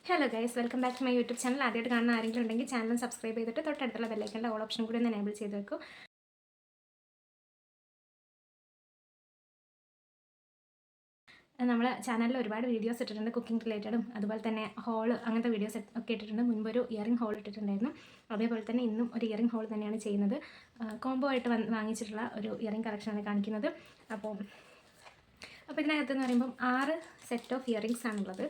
Hello guys, welcome back to my YouTube channel. ആദ്യമായിട്ട് കാണുന്ന ആരെങ്കിലും ഉണ്ടെങ്കിൽ ചാനൽ സബ്സ്ക്രൈബ് ചെയ്തിട്ട് തൊട്ടടുത്തുള്ള ബെല്ലൈക്കൻ്റെ ഓൾ ഓപ്ഷൻ കൂടി ഒന്ന് എനേബിൾ ചെയ്ത് വെക്കും. നമ്മൾ ചാനലിൽ ഒരുപാട് വീഡിയോസ് ഇട്ടിട്ടുണ്ട്, കുക്കിംഗ് റിലേറ്റഡും അതുപോലെ തന്നെ ഹോള് അങ്ങനത്തെ വീഡിയോസ് ഒക്കെ ഇട്ടിട്ടുണ്ട്. മുൻപ് ഒരു ഇയറിംഗ് ഹോൾ ഇട്ടിട്ടുണ്ടായിരുന്നു. അതേപോലെ തന്നെ ഇന്നും ഒരു ഇയറിംഗ് ഹോൾ തന്നെയാണ് ചെയ്യുന്നത്. കോംബോ ആയിട്ട് വാങ്ങിച്ചിട്ടുള്ള ഒരു ഇയറിംഗ് കളക്ഷനാണ് കാണിക്കുന്നത്. അപ്പോൾ ഇതിനകത്തെന്ന് പറയുമ്പം 6 സെറ്റ് ഓഫ് ഇയറിങ്സ് ആണുള്ളത്.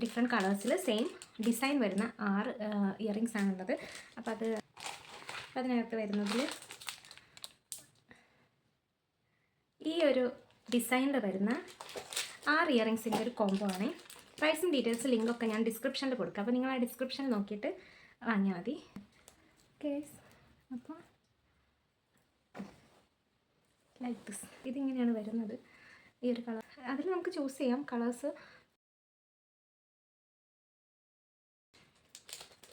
ഡിഫറെൻറ്റ് കളേഴ്സിൽ സെയിം ഡിസൈൻ വരുന്ന 6 ഇയറിങ്സ് ആണുള്ളത്. അപ്പോൾ അതിനകത്ത് വരുന്നതിൽ ഈ ഒരു ഡിസൈനിൽ വരുന്ന 6 ഇയറിങ്സിൻ്റെ ഒരു കോംബോ ആണ്. പ്രൈസും ഡീറ്റെയിൽസ് ലിങ്കൊക്കെ ഞാൻ ഡിസ്ക്രിപ്ഷനിൽ കൊടുക്കാം. അപ്പോൾ നിങ്ങൾ ആ ഡിസ്ക്രിപ്ഷനിൽ നോക്കിയിട്ട് വാങ്ങിയാൽ മതി. കേസ് അപ്പോൾ ലൈക്ക് ദിസ്, ഇതിങ്ങനെയാണ് വരുന്നത്. ഈ ഒരു കളർ അതിൽ നമുക്ക് ചൂസ് ചെയ്യാം കളേഴ്സ്.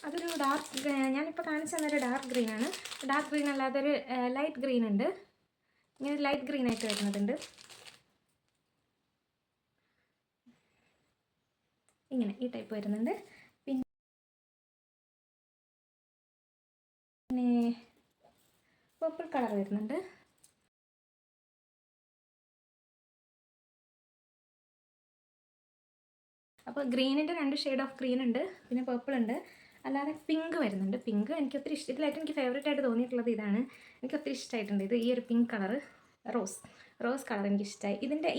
അതൊരു ഡാർക്ക്, ഞാനിപ്പോൾ കാണിച്ചു തന്നൊരു ഡാർക്ക് ഗ്രീൻ ആണ്. ഡാർക്ക് ഗ്രീൻ അല്ലാതൊരു ലൈറ്റ് ഗ്രീൻ ഉണ്ട്. ഇങ്ങനെ ലൈറ്റ് ഗ്രീൻ ആയിട്ട് വരുന്നതുണ്ട്. ഇങ്ങനെ ഈ ടൈപ്പ് വരുന്നുണ്ട്. പിന്നെ പർപ്പിൾ കളർ വരുന്നുണ്ട്. അപ്പോൾ ഗ്രീനിൻ്റെ 2 ഷെയ്ഡ് ഓഫ് ഗ്രീൻ ഉണ്ട്, പിന്നെ പർപ്പിൾ ഉണ്ട്, അല്ലാതെ പിങ്ക് വരുന്നുണ്ട്. പിങ്ക് എനിക്ക് ഒത്തിരി ഇതിലായിട്ട് എനിക്ക് ഫേവറേറ്റ് ആയിട്ട് തോന്നിയിട്ടുള്ളത് ഇതാണ്. എനിക്ക് ഒത്തിരി ഇഷ്ടമായിട്ടുണ്ട് ഇത്. ഈ ഒരു പിങ്ക് കളറ്, റോസ് കളർ എനിക്ക് ഇഷ്ടമായി. ഇതിൻ്റെ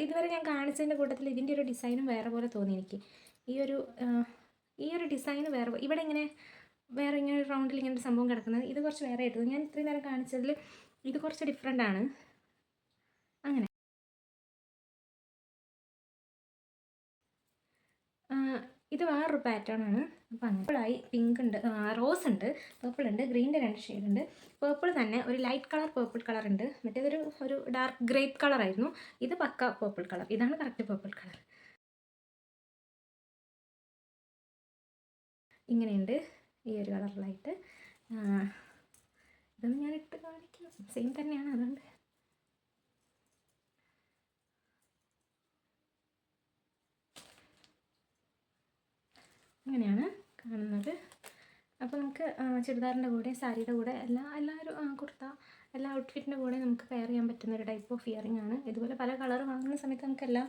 ഇതുവരെ ഞാൻ കാണിച്ചതിൻ്റെ കൂട്ടത്തിൽ ഇതിൻ്റെ ഒരു ഡിസൈനും വേറെ പോലെ തോന്നി എനിക്ക്. ഈ ഒരു ഡിസൈൻ വേറെ, ഇവിടെ ഇങ്ങനെ വേറെ ഇങ്ങനെ ഒരു റൗണ്ടിൽ ഇങ്ങനെ ഒരു സംഭവം കിടക്കുന്നത്, ഇത് കുറച്ച് വേറെ ആയിട്ട് തോന്നി. ഞാൻ ഇത്രയും നേരം കാണിച്ചതിൽ ഇത് കുറച്ച് ഡിഫറെൻ്റ് ആണ്. അങ്ങനെ ഇത് വേറൊരു പാറ്റേൺ ആണ്. അപ്പോൾ അങ്ങനെയായി. പിങ്ക് ഉണ്ട്, റോസ് ഉണ്ട്, പേർപ്പിൾ ഉണ്ട്, ഗ്രീനിൻ്റെ 2 ഷെയ്ഡ് ഉണ്ട്. പേർപ്പിൾ തന്നെ ഒരു ലൈറ്റ് കളർ പേർപ്പിൾ കളർ ഉണ്ട്. മറ്റേതൊരു ഡാർക്ക് ഗ്രേപ്പ് കളറായിരുന്നു. ഇത് പക്ക പേർപ്പിൾ കളർ. ഇതാണ് കറക്റ്റ് പേർപ്പിൾ കളർ. ഇങ്ങനെയുണ്ട് ഈ ഒരു കളറിലായിട്ട്. ഇതൊന്നും ഞാൻ ഇട്ട് കാണിക്കാം, സെയിം തന്നെയാണ്. അതുകൊണ്ട് അങ്ങനെയാണ് കാണുന്നത്. അപ്പോൾ നമുക്ക് ചുരിദാറിൻ്റെ കൂടെ, സാരിയുടെ കൂടെ, എല്ലാവരും കുർത്ത, എല്ലാ ഔട്ട്ഫിറ്റിൻ്റെ കൂടെ നമുക്ക് പെയർ ചെയ്യാൻ പറ്റുന്ന ഒരു ടൈപ്പ് ഓഫ് ഇയറിംഗ് ആണ്. ഇതുപോലെ പല കളർ വാങ്ങുന്ന സമയത്ത് നമുക്ക് എല്ലാ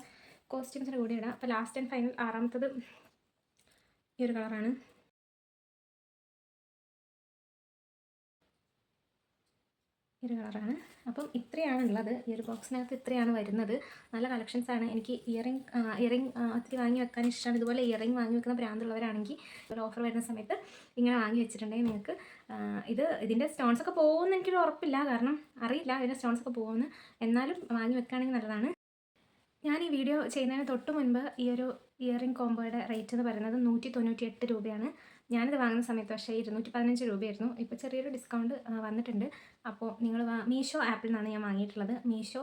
കോസ്റ്റ്യൂംസിൻ്റെ കൂടെ ഇടാം. അപ്പോൾ ലാസ്റ്റ് ആൻഡ് ഫൈനൽ 6ാമത്തത് ഈ ഒരു കളറാണ്. ഈ ഒരു കളറാണ്. അപ്പം ഇത്രയാണുള്ളത്. ഈ ഒരു ബോക്സിനകത്ത് ഇത്രയാണ് വരുന്നത്. നല്ല കളക്ഷൻസാണ്. എനിക്ക് ഇയറിംഗ് ഒത്തിരി വാങ്ങി വെക്കാൻ ഇഷ്ടമാണ്. ഇതുപോലെ ഇയറിംഗ് വാങ്ങി വെക്കുന്ന ഭ്രാന്തുള്ളവരാണെങ്കിൽ ഒരു ഓഫർ വരുന്ന സമയത്ത് ഇങ്ങനെ വാങ്ങി വെച്ചിട്ടുണ്ടെങ്കിൽ നിങ്ങൾക്ക് ഇതിൻ്റെ സ്റ്റോൺസൊക്കെ പോകുമെന്ന് എനിക്കൊരു ഉറപ്പില്ല, കാരണം അറിയില്ല ഇതിൻ്റെ സ്റ്റോൺസൊക്കെ പോകുമെന്ന്. എന്നാലും വാങ്ങി വെക്കുകയാണെങ്കിൽ നല്ലതാണ്. ഞാൻ ഈ വീഡിയോ ചെയ്യുന്നതിന് തൊട്ട് മുൻപ് ഈ ഒരു ഇയറിംഗ് കോംബോയുടെ റേറ്റ് എന്ന് പറയുന്നത് 198 രൂപയാണ്. ഞാനിത് വാങ്ങുന്ന സമയത്ത് പക്ഷേ 215 രൂപയായിരുന്നു. ഇപ്പോൾ ചെറിയൊരു ഡിസ്കൗണ്ട് വന്നിട്ടുണ്ട്. അപ്പോൾ നിങ്ങൾ മീഷോ ആപ്പിൽ നിന്നാണ് ഞാൻ വാങ്ങിയിട്ടുള്ളത്. മീഷോ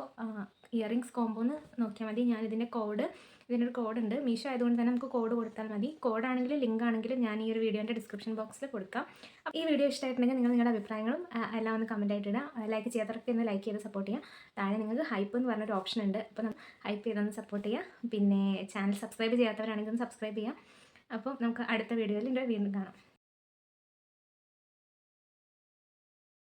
ഇയറിംഗ്സ് കോംബോ എന്ന് നോക്കിയാൽ മതി. ഇതിൻ്റെ ഒരു കോഡുണ്ട്. മീഷോ ആയതുകൊണ്ട് തന്നെ നമുക്ക് കോഡ് കൊടുത്താൽ മതി. കോഡാണെങ്കിലും ലിങ്ക് ആണെങ്കിലും ഞാൻ ഈ ഒരു വീഡിയോൻ്റെ ഡിസ്ക്രിപ്ഷൻ ബോക്സിൽ കൊടുക്കാം. അപ്പോൾ ഈ വീഡിയോ ഇഷ്ടമായിട്ടുണ്ടെങ്കിൽ നിങ്ങളുടെ അഭിപ്രായങ്ങളും എല്ലാം ഒന്ന് കമൻറ്റ് ആയിട്ട് ഇടാം. ലൈക്ക് ചെയ്യാത്തവർക്ക് ഒന്ന് ലൈക്ക് ചെയ്ത് സപ്പോർട്ട് ചെയ്യാം. താഴെ നിങ്ങൾക്ക് ഹൈപ്പ് എന്ന് പറഞ്ഞൊരു ഓപ്ഷൻ ഉണ്ട്. അപ്പോൾ ഹൈപ്പ് ചെയ്തൊന്ന് സപ്പോർട്ട് ചെയ്യുക. പിന്നെ ചാനൽ സബ്സ്ക്രൈബ് ചെയ്യാത്തവരാണെങ്കിൽ ഒന്ന് സബ്സ്ക്രൈബ് ചെയ്യാം. അപ്പോൾ നമുക്ക് അടുത്ത വീഡിയോയിൽ വീണ്ടും കാണാം.